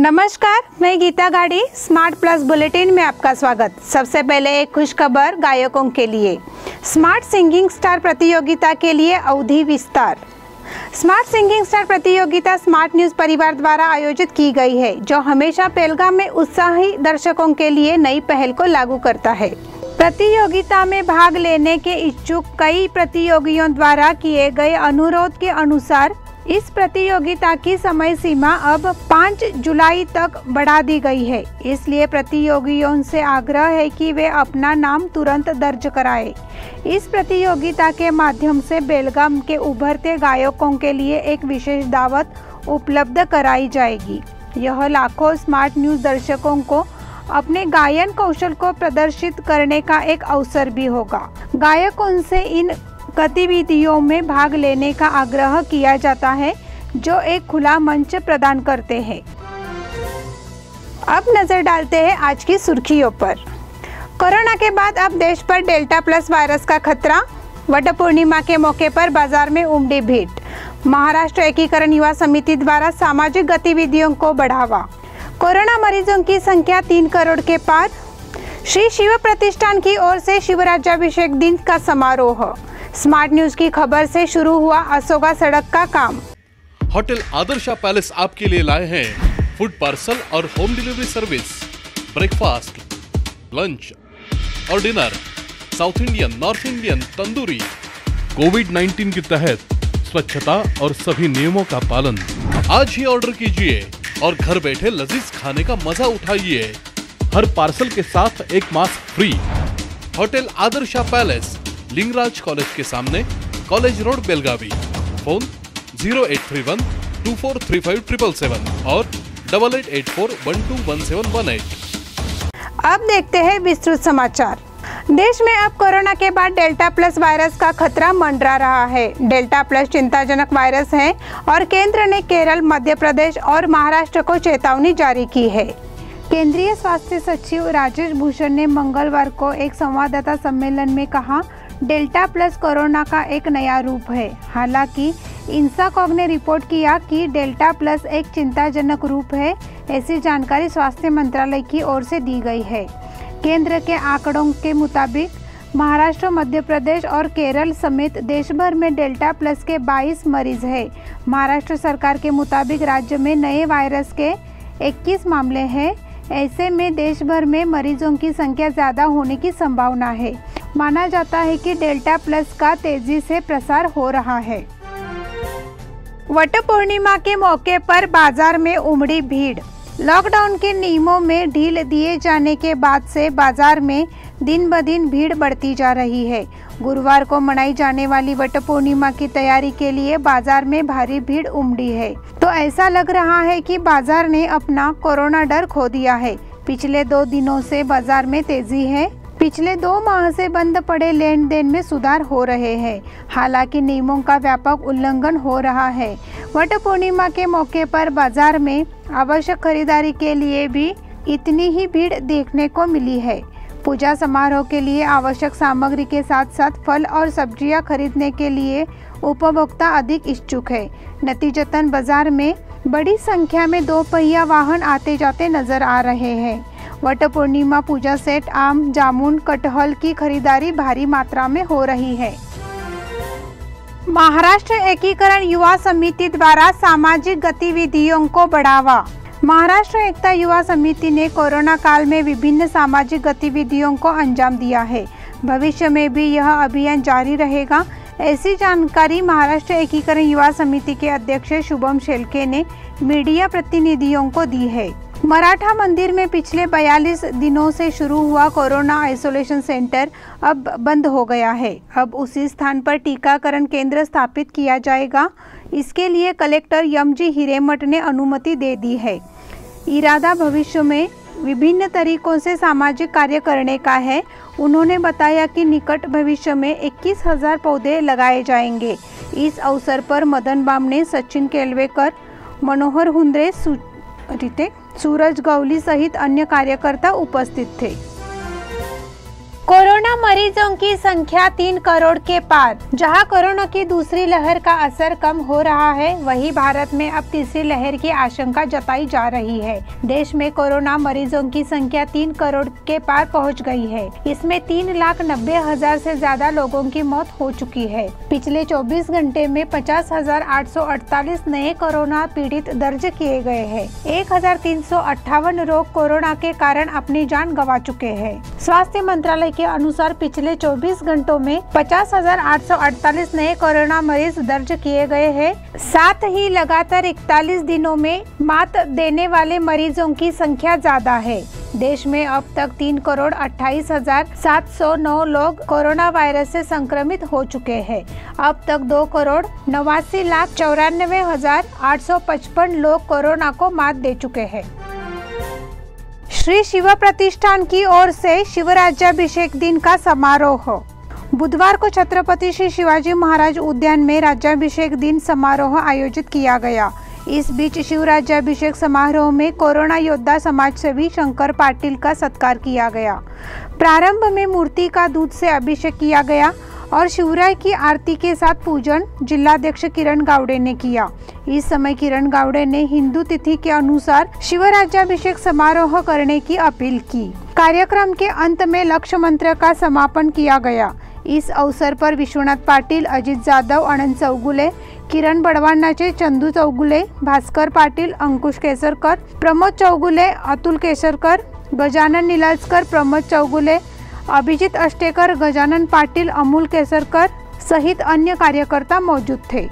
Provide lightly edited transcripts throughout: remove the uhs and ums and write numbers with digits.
नमस्कार, मैं गीता गाड़ी स्मार्ट प्लस बुलेटिन में आपका स्वागत। सबसे पहले एक खुशखबर गायकों के लिए। स्मार्ट सिंगिंग स्टार प्रतियोगिता के लिए अवधि विस्तार। स्मार्ट सिंगिंग स्टार प्रतियोगिता स्मार्ट न्यूज परिवार द्वारा आयोजित की गई है, जो हमेशा पेलगाम में उत्साही दर्शकों के लिए नई पहल को लागू करता है। प्रतियोगिता में भाग लेने के इच्छुक कई प्रतियोगियों द्वारा किए गए अनुरोध के अनुसार इस प्रतियोगिता की समय सीमा अब 5 जुलाई तक बढ़ा दी गई है। इसलिए प्रतियोगियों से आग्रह है कि वे अपना नाम तुरंत दर्ज कराएं। इस प्रतियोगिता के माध्यम से बेलगाम के उभरते गायकों के लिए एक विशेष दावत उपलब्ध कराई जाएगी। यह लाखों स्मार्ट न्यूज दर्शकों को अपने गायन कौशल को प्रदर्शित करने का एक अवसर भी होगा। गायकों से इन गतिविधियों में भाग लेने का आग्रह किया जाता है, जो एक खुला मंच प्रदान करते हैं। अब नजर डालते हैं आज की सुर्खियों पर। कोरोना के बाद अब देश पर डेल्टा प्लस वायरस का खतरा। वट पूर्णिमा के मौके पर बाजार में उमड़ी भीड़। महाराष्ट्र एकीकरण युवा समिति द्वारा सामाजिक गतिविधियों को बढ़ावा। कोरोना मरीजों की संख्या 3 करोड़ के पार। श्री शिव प्रतिष्ठान की ओर से शिवराज्याभिषेक दिन का समारोह। स्मार्ट न्यूज की खबर से शुरू हुआ अशोका सड़क का काम। होटल आदर्शा पैलेस आपके लिए लाए हैं फूड पार्सल और home delivery service, breakfast, lunch और dinner, south Indian, north Indian, tandoori. कोविड-19 के तहत स्वच्छता और सभी नियमों का पालन। आज ही ऑर्डर कीजिए और घर बैठे लजीज खाने का मजा उठाइए। हर पार्सल के साथ एक mask free. Hotel Adarsha palace, Lingaraj college के सामने, कॉलेज रोड, बेलगावी। फोन 0831 243577 और 8884121718। अब देखते हैं विस्तृत समाचार। देश में अब कोरोना के बाद डेल्टा प्लस वायरस का खतरा मंडरा रहा है। डेल्टा प्लस चिंताजनक वायरस है और केंद्र ने केरल, मध्य प्रदेश और महाराष्ट्र को चेतावनी जारी की है। केंद्रीय स्वास्थ्य सचिव राजेश भूषण ने मंगलवार को एक संवाददाता सम्मेलन में कहा, डेल्टा प्लस कोरोना का एक नया रूप है। हालांकि इंसाकॉग ने रिपोर्ट किया कि डेल्टा प्लस एक चिंताजनक रूप है। ऐसी जानकारी स्वास्थ्य मंत्रालय की ओर से दी गई है। केंद्र के आंकड़ों के मुताबिक महाराष्ट्र, मध्य प्रदेश और केरल समेत देश भर में डेल्टा प्लस के 22 मरीज हैं। महाराष्ट्र सरकार के मुताबिक राज्य में नए वायरस के 21 मामले हैं। ऐसे में देश भर में मरीजों की संख्या ज़्यादा होने की संभावना है। माना जाता है कि डेल्टा प्लस का तेजी से प्रसार हो रहा है। वट पूर्णिमा के मौके पर बाजार में उमड़ी भीड़। लॉकडाउन के नियमों में ढील दिए जाने के बाद से बाजार में दिन ब दिन भीड़ बढ़ती जा रही है। गुरुवार को मनाई जाने वाली वट पूर्णिमा की तैयारी के लिए बाजार में भारी भीड़ उमड़ी है, तो ऐसा लग रहा है कि बाजार ने अपना कोरोना डर खो दिया है। पिछले 2 दिनों से बाजार में तेजी है। पिछले 2 माह से बंद पड़े लेन देन में सुधार हो रहे हैं। हालांकि नियमों का व्यापक उल्लंघन हो रहा है। वट पूर्णिमा के मौके पर बाजार में आवश्यक खरीदारी के लिए भी इतनी ही भीड़ देखने को मिली है। पूजा समारोह के लिए आवश्यक सामग्री के साथ साथ फल और सब्जियां खरीदने के लिए उपभोक्ता अधिक इच्छुक है। नतीजतन बाजार में बड़ी संख्या में 2 पहिया वाहन आते जाते नजर आ रहे हैं। वट पूर्णिमा पूजा सेट, आम, जामुन, कटहल की खरीदारी भारी मात्रा में हो रही है। महाराष्ट्र एकीकरण युवा समिति द्वारा सामाजिक गतिविधियों को बढ़ावा। महाराष्ट्र एकता युवा समिति ने कोरोना काल में विभिन्न सामाजिक गतिविधियों को अंजाम दिया है। भविष्य में भी यह अभियान जारी रहेगा। ऐसी जानकारी महाराष्ट्र एकीकरण युवा समिति के अध्यक्ष शुभम शेलके ने मीडिया प्रतिनिधियों को दी है। मराठा मंदिर में पिछले 42 दिनों से शुरू हुआ कोरोना आइसोलेशन सेंटर अब बंद हो गया है। अब उसी स्थान पर टीकाकरण केंद्र स्थापित किया जाएगा। इसके लिए कलेक्टर एम.जी. हिरेमठ ने अनुमति दे दी है। इरादा भविष्य में विभिन्न तरीकों से सामाजिक कार्य करने का है। उन्होंने बताया कि निकट भविष्य में 21,000 पौधे लगाए जाएंगे। इस अवसर पर मदन बामणे, सचिन केलवेकर, मनोहर हुंद्रे, सूरज गवली सहित अन्य कार्यकर्ता उपस्थित थे। कोरोना मरीजों की संख्या 3 करोड़ के पार। जहां कोरोना की दूसरी लहर का असर कम हो रहा है, वहीं भारत में अब तीसरी लहर की आशंका जताई जा रही है। देश में कोरोना मरीजों की संख्या 3 करोड़ के पार पहुंच गई है। इसमें 3,90,000 से ज्यादा लोगों की मौत हो चुकी है। पिछले 24 घंटे में 50,848 नए कोरोना पीड़ित दर्ज किए गए हैं। 1,358 लोग कोरोना के कारण अपनी जान गंवा चुके हैं। स्वास्थ्य मंत्रालय के अनुसार पिछले 24 घंटों में 50,848 नए कोरोना मरीज दर्ज किए गए हैं। साथ ही लगातार 41 दिनों में मात देने वाले मरीजों की संख्या ज्यादा है। देश में अब तक 3 करोड़ 28,709 लोग कोरोना वायरस से संक्रमित हो चुके हैं। अब तक 2 करोड़ 89,94,855 लोग कोरोना को मात दे चुके हैं। श्री शिव प्रतिष्ठान की ओर से शिवराज्याभिषेक दिन का समारोह। बुधवार को छत्रपति श्री शिवाजी महाराज उद्यान में राज्याभिषेक दिन समारोह आयोजित किया गया। इस बीच शिवराज्याभिषेक समारोह में कोरोना योद्धा समाजसेवी शंकर पाटिल का सत्कार किया गया। प्रारंभ में मूर्ति का दूध से अभिषेक किया गया और शिवराय की आरती के साथ पूजन जिलाध्यक्ष किरण गावड़े ने किया। इस समय किरण गावड़े ने हिंदू तिथि के अनुसार शिवराज्याभिषेक समारोह करने की अपील की। कार्यक्रम के अंत में लक्ष्य मंत्र का समापन किया गया। इस अवसर पर विश्वनाथ पाटिल, अजित जाधव, आनंद चौगुले, किरण बड़वानाचे, चंदू चौगुले, भास्कर पाटिल, अंकुश केसरकर, प्रमोद चौगुले, अतुल केसरकर, गजानन निलाजकर, प्रमोद चौगुले, अभिजीत अष्टेकर, गजानन पाटिल, अमूल केसरकर सहित अन्य कार्यकर्ता मौजूद थे।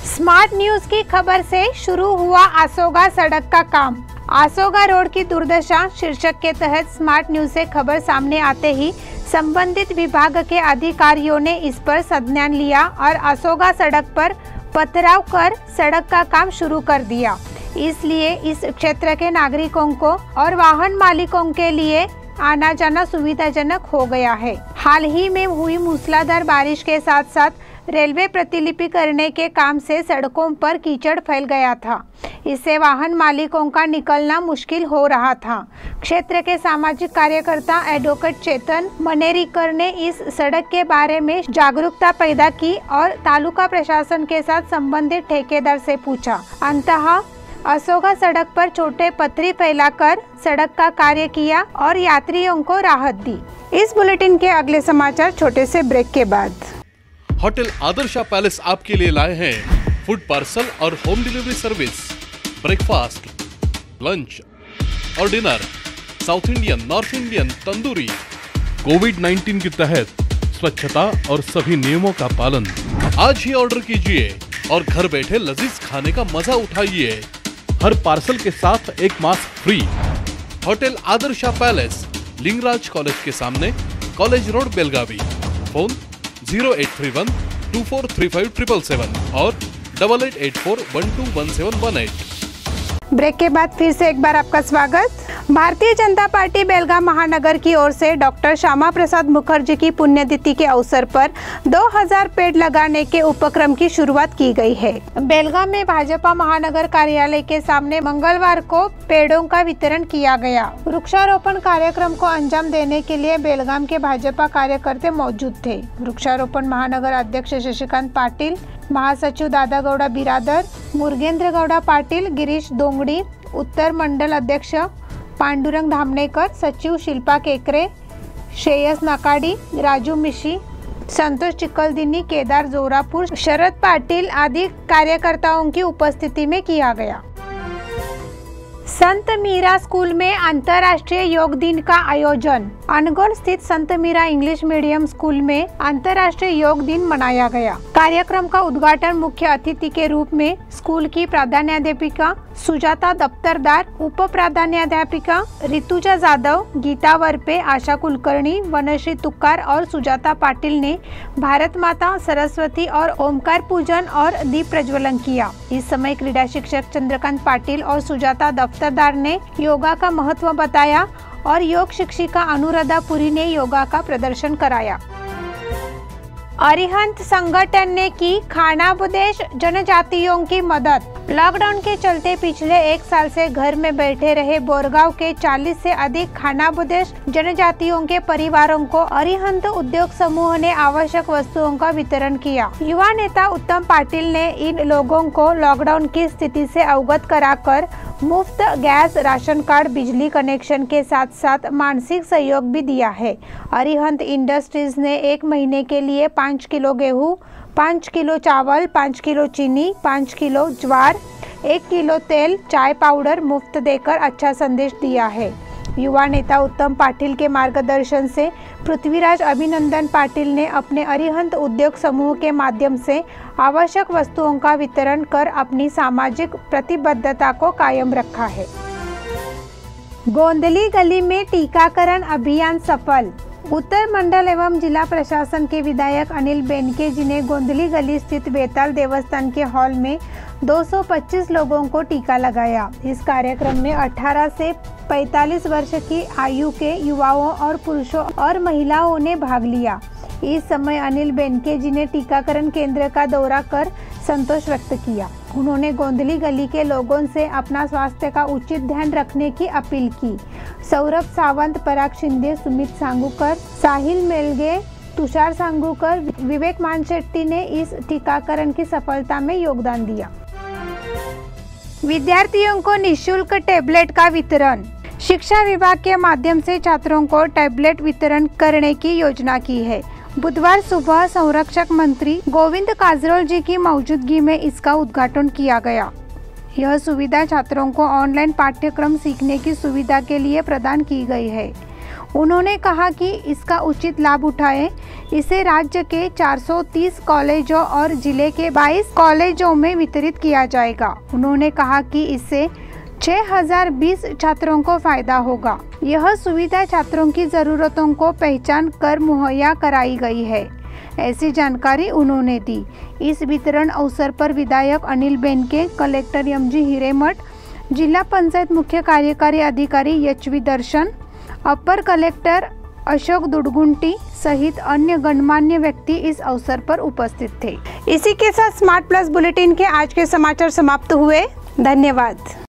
स्मार्ट न्यूज की खबर से शुरू हुआ आसोगा सड़क का काम। आसोगा रोड की दुर्दशा शीर्षक के तहत स्मार्ट न्यूज से खबर सामने आते ही संबंधित विभाग के अधिकारियों ने इस पर संज्ञान लिया और आसोगा सड़क पर पथराव कर सड़क का काम शुरू कर दिया। इसलिए इस क्षेत्र के नागरिकों को और वाहन मालिकों के लिए आना जाना सुविधाजनक हो गया है। हाल ही में हुई मूसलाधार बारिश के साथ साथ रेलवे प्रतिलिपि करने के काम से सड़कों पर कीचड़ फैल गया था। इससे वाहन मालिकों का निकलना मुश्किल हो रहा था। क्षेत्र के सामाजिक कार्यकर्ता एडवोकेट चेतन मनेरीकर ने इस सड़क के बारे में जागरूकता पैदा की और तालुका प्रशासन के साथ संबंधित ठेकेदार से पूछा। अंततः आसोगा सड़क पर छोटे पत्थरी फैलाकर सड़क का कार्य किया और यात्रियों को राहत दी। इस बुलेटिन के अगले समाचार छोटे से ब्रेक के बाद। होटल आदर्शा पैलेस आपके लिए लाए हैं फूड पार्सल और home delivery service, breakfast, lunch और dinner, south Indian, north Indian, tandoori. कोविड-19 के तहत स्वच्छता और सभी नियमों का पालन। आज ही ऑर्डर कीजिए और घर बैठे लजीज खाने का मजा उठाइए। हर पार्सल के साथ एक mask free. Hotel Adarsha palace, Lingaraj college के सामने, कॉलेज रोड, बेलगावी। फोन 0831243577 और 8884121718। ब्रेक के बाद फिर से एक बार आपका स्वागत। भारतीय जनता पार्टी बेलगाम महानगर की ओर से डॉक्टर श्यामा प्रसाद मुखर्जी की पुण्यतिथि के अवसर पर 2000 पेड़ लगाने के उपक्रम की शुरुआत की गई है। बेलगाम में भाजपा महानगर कार्यालय के सामने मंगलवार को पेड़ों का वितरण किया गया। वृक्षारोपण कार्यक्रम को अंजाम देने के लिए बेलगाम के भाजपा कार्यकर्ता मौजूद थे। वृक्षारोपण महानगर अध्यक्ष शशिकांत पाटिल, महासचिव दादा गौड़ा बिरादर, मुर्गेंद्र गौड़ा पाटिल, गिरीश दोंगड़ी, उत्तर मंडल अध्यक्ष पांडुरंग धामनेकर, सचिव शिल्पा केकरे, श्रेयस नाकाडी, राजू मिशी, संतोष चिकलदिनी, केदार जोरापुर, शरद पाटिल आदि कार्यकर्ताओं की उपस्थिति में किया गया। संत मीरा स्कूल में अंतर्राष्ट्रीय योग दिन का आयोजन। अनगोल स्थित संत मीरा इंग्लिश मीडियम स्कूल में अंतर्राष्ट्रीय योग दिन मनाया गया। कार्यक्रम का उद्घाटन मुख्य अतिथि के रूप में स्कूल की प्राध्यापका सुजाता दफ्तरदार, उप प्राध्यापका ऋतुजा जाधव, गीता वरपे, आशा कुलकर्णी, वनश्री तुक्कार और सुजाता पाटिल ने भारत माता, सरस्वती और ओमकार पूजन और दीप प्रज्वलन किया। इस समय क्रीडा शिक्षक चंद्रकांत पाटिल और सुजाता दफ्तरदार ने योगा का महत्व बताया और योग शिक्षिका अनुराधा पुरी ने योगा का प्रदर्शन कराया। अरिहंत संगठन ने की खानाबदोश जनजातियों की मदद। लॉकडाउन के चलते पिछले 1 साल से घर में बैठे रहे बोरगांव के 40 से अधिक खानाबदोश जनजातियों के परिवारों को अरिहंत उद्योग समूह ने आवश्यक वस्तुओं का वितरण किया। युवा नेता उत्तम पाटिल ने इन लोगों को लॉकडाउन की स्थिति से अवगत कराकर मुफ्त गैस, राशन कार्ड, बिजली कनेक्शन के साथ साथ मानसिक सहयोग भी दिया है। अरिहंत इंडस्ट्रीज ने 1 महीने के लिए 5 किलो गेहूं, 5 किलो चावल, 5 किलो चीनी, 5 किलो ज्वार, 1 किलो तेल, चाय पाउडर मुफ्त देकर अच्छा संदेश दिया है। युवा नेता उत्तम पाटिल के मार्गदर्शन से पृथ्वीराज अभिनंदन पाटिल ने अपने अरिहंत उद्योग समूह के माध्यम से आवश्यक वस्तुओं का वितरण कर अपनी सामाजिक प्रतिबद्धता को कायम रखा है। गोंदली गली में टीकाकरण अभियान सफल। उत्तर मंडल एवं जिला प्रशासन के विधायक अनिल बेनके जी ने गोंदली गली स्थित बेताल देवस्थान के हॉल में 225 लोगों को टीका लगाया। इस कार्यक्रम में 18 से 45 वर्ष की आयु के युवाओं और पुरुषों और महिलाओं ने भाग लिया। इस समय अनिल बेनके जी ने टीकाकरण केंद्र का दौरा कर संतोष व्यक्त किया। उन्होंने गोंदली गली के लोगों से अपना स्वास्थ्य का उचित ध्यान रखने की अपील की। सौरभ सावंत, पराग शिंदे, सुमित सांगूकर, साहिल मेलगे, तुषार सांगूकर, विवेक मानशेट्टी ने इस टीकाकरण की सफलता में योगदान दिया। विद्यार्थियों को निःशुल्क टैबलेट का वितरण। शिक्षा विभाग के माध्यम से छात्रों को टैबलेट वितरण करने की योजना की है। बुधवार सुबह संरक्षक मंत्री गोविंद काजरोल जी की मौजूदगी में इसका उद्घाटन किया गया। यह सुविधा छात्रों को ऑनलाइन पाठ्यक्रम सीखने की सुविधा के लिए प्रदान की गई है। उन्होंने कहा कि इसका उचित लाभ उठाएं। इसे राज्य के 430 कॉलेजों और जिले के 22 कॉलेजों में वितरित किया जाएगा। उन्होंने कहा कि इससे 6020 छात्रों को फायदा होगा। यह सुविधा छात्रों की जरूरतों को पहचान कर मुहैया कराई गई है, ऐसी जानकारी उन्होंने दी। इस वितरण अवसर पर विधायक अनिल बेनके, कलेक्टर एमजी हिरेमठ, जिला पंचायत मुख्य कार्यकारी अधिकारी एचवी दर्शन, अपर कलेक्टर अशोक दुडगुंटी सहित अन्य गणमान्य व्यक्ति इस अवसर पर उपस्थित थे। इसी के साथ स्मार्ट प्लस बुलेटिन के आज के समाचार समाप्त हुए। धन्यवाद।